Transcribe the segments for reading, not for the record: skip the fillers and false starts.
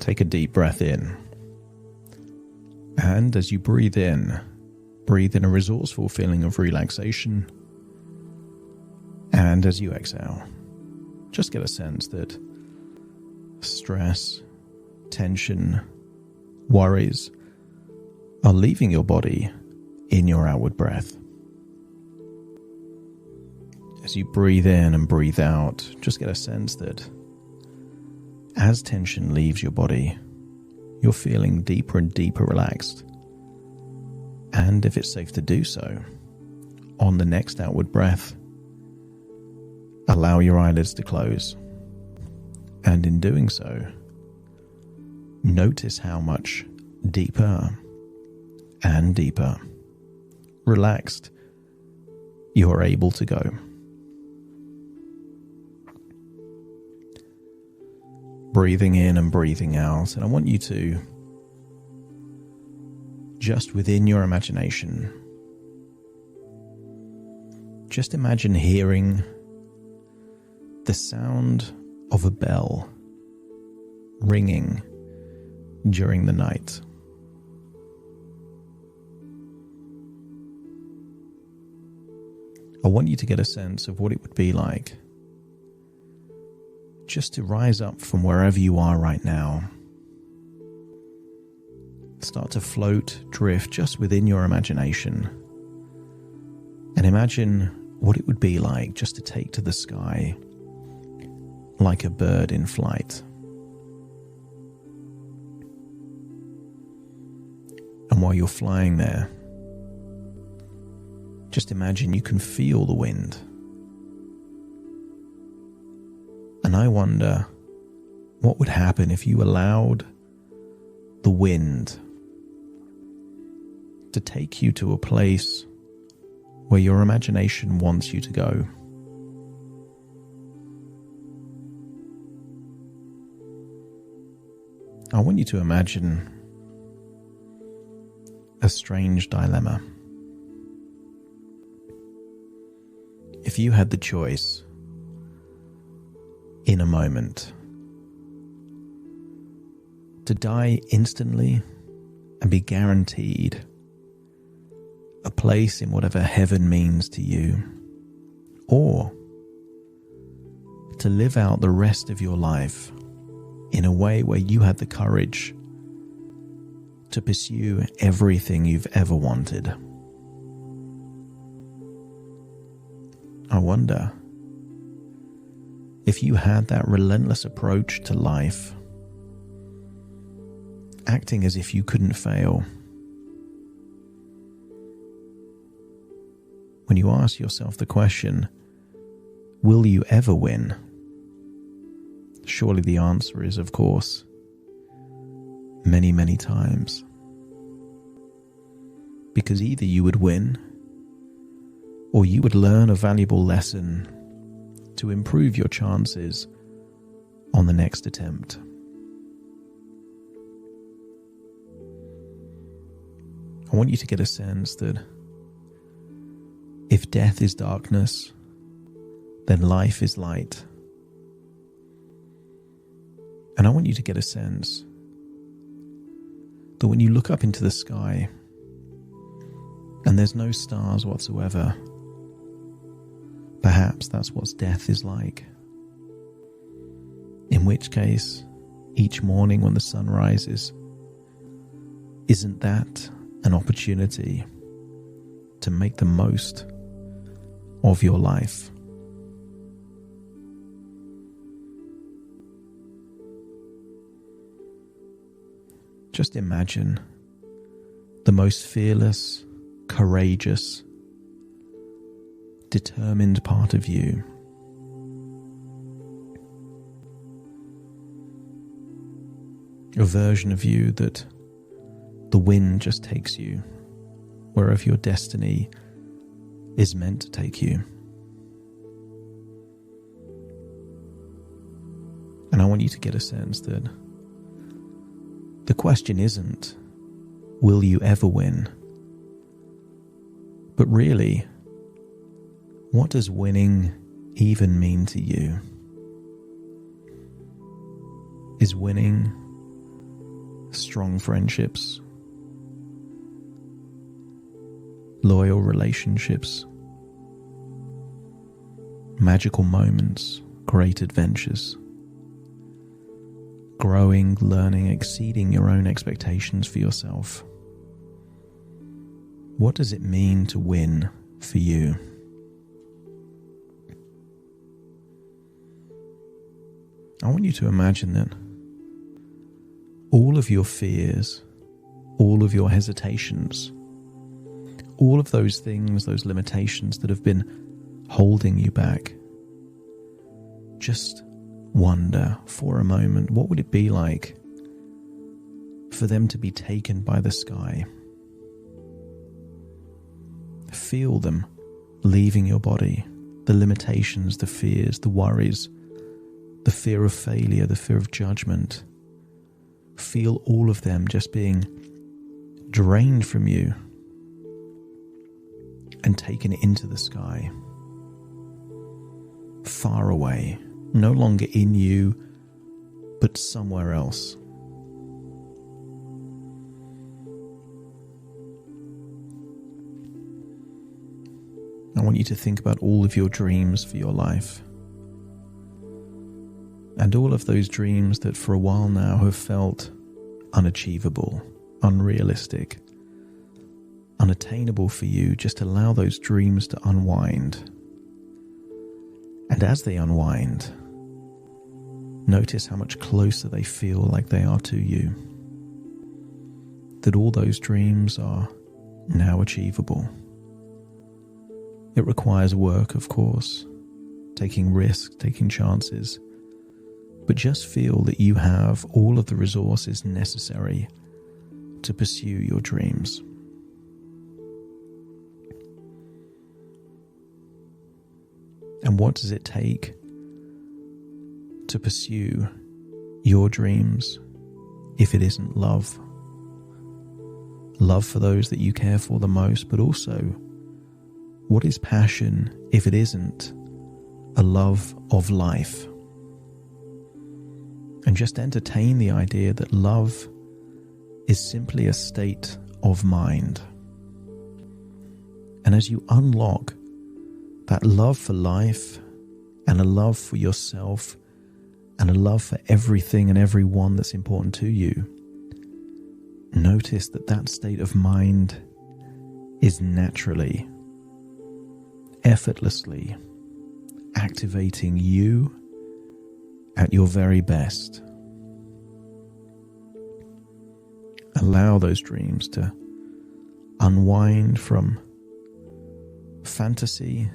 Take a deep breath in. And as you breathe in a resourceful feeling of relaxation. And as you exhale, just get a sense that stress, tension, worries are leaving your body in your outward breath. As you breathe in and breathe out, just get a sense that as tension leaves your body, you're feeling deeper and deeper relaxed. And if it's safe to do so, on the next outward breath, allow your eyelids to close. And in doing so, notice how much deeper and deeper relaxed you're able to go. Breathing in and breathing out, and I want you to, just within your imagination, just imagine hearing the sound of a bell ringing during the night. I want you to get a sense of what it would be like just to rise up from wherever you are right now. Start to float, drift just within your imagination. And imagine what it would be like just to take to the sky like a bird in flight. And while you're flying there, just imagine you can feel the wind. And I wonder what would happen if you allowed the wind to take you to a place where your imagination wants you to go. I want you to imagine a strange dilemma. If you had the choice in a moment to die instantly and be guaranteed a place in whatever heaven means to you, or to live out the rest of your life in a way where you had the courage to pursue everything you've ever wanted. I wonder if you had that relentless approach to life, acting as if you couldn't fail. When you ask yourself the question, will you ever win? Surely the answer is, of course, many, many times. Because either you would win, or you would learn a valuable lesson to improve your chances on the next attempt. I want you to get a sense that if death is darkness, then life is light. And I want you to get a sense that when you look up into the sky and there's no stars whatsoever, perhaps that's what death is like. In which case, each morning when the sun rises, isn't that an opportunity to make the most of your life? Just imagine the most fearless, courageous, determined part of you. A version of you that the wind just takes you wherever your destiny is meant to take you. And I want you to get a sense that the question isn't, will you ever win? But really, what does winning even mean to you? Is winning strong friendships, loyal relationships, magical moments, great adventures, growing, learning, exceeding your own expectations for yourself. What does it mean to win for you? I want you to imagine that all of your fears, all of your hesitations, all of those things, those limitations that have been holding you back, just wonder for a moment, what would it be like for them to be taken by the sky? Feel them leaving your body, the limitations, the fears, the worries, the fear of failure, the fear of judgment. Feel all of them just being drained from you and taken into the sky. Far away, no longer in you, but somewhere else. I want you to think about all of your dreams for your life. And all of those dreams that for a while now have felt unachievable, unrealistic, unattainable for you. Just allow those dreams to unwind. And as they unwind, notice how much closer they feel like they are to you. That all those dreams are now achievable. It requires work, of course, taking risks, taking chances, but just feel that you have all of the resources necessary to pursue your dreams. And what does it take to pursue your dreams if it isn't love? Love for those that you care for the most, but also, what is passion if it isn't a love of life? And just entertain the idea that love is simply a state of mind. And as you unlock that love for life and a love for yourself and a love for everything and everyone that's important to you, notice that that state of mind is naturally, effortlessly activating you at your very best. Allow those dreams to unwind from fantasy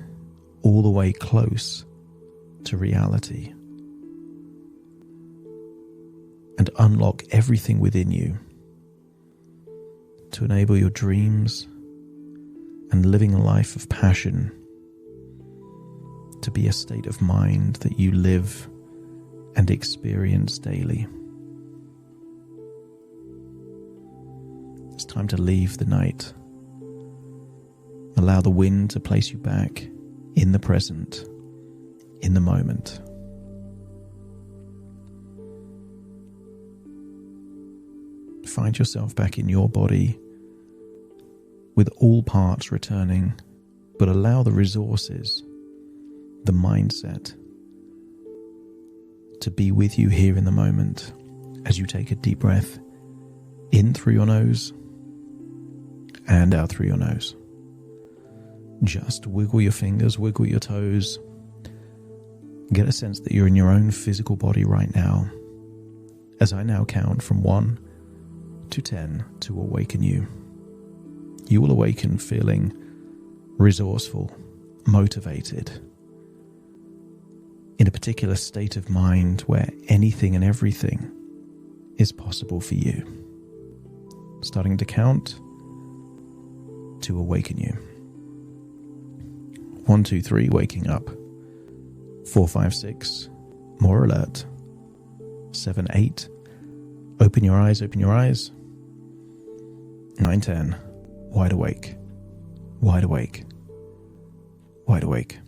all the way close to reality, and unlock everything within you to enable your dreams and living a life of passion to be a state of mind that you live and experience daily. It's time to leave the night. Allow the wind to place you back in the present, in the moment. Find yourself back in your body with all parts returning, but allow the resources, the mindset, to be with you here in the moment as you take a deep breath in through your nose and out through your nose. Just wiggle your fingers, wiggle your toes. Get a sense that you're in your own physical body right now, as I now count from 1 to 10 to awaken you. You will awaken feeling resourceful, motivated, in a particular state of mind where anything and everything is possible for you. Starting to count to awaken you. 1, 2, 3, waking up. 4, 5, 6, more alert. 7, 8, open your eyes, open your eyes. 9, 10, wide awake, wide awake, wide awake.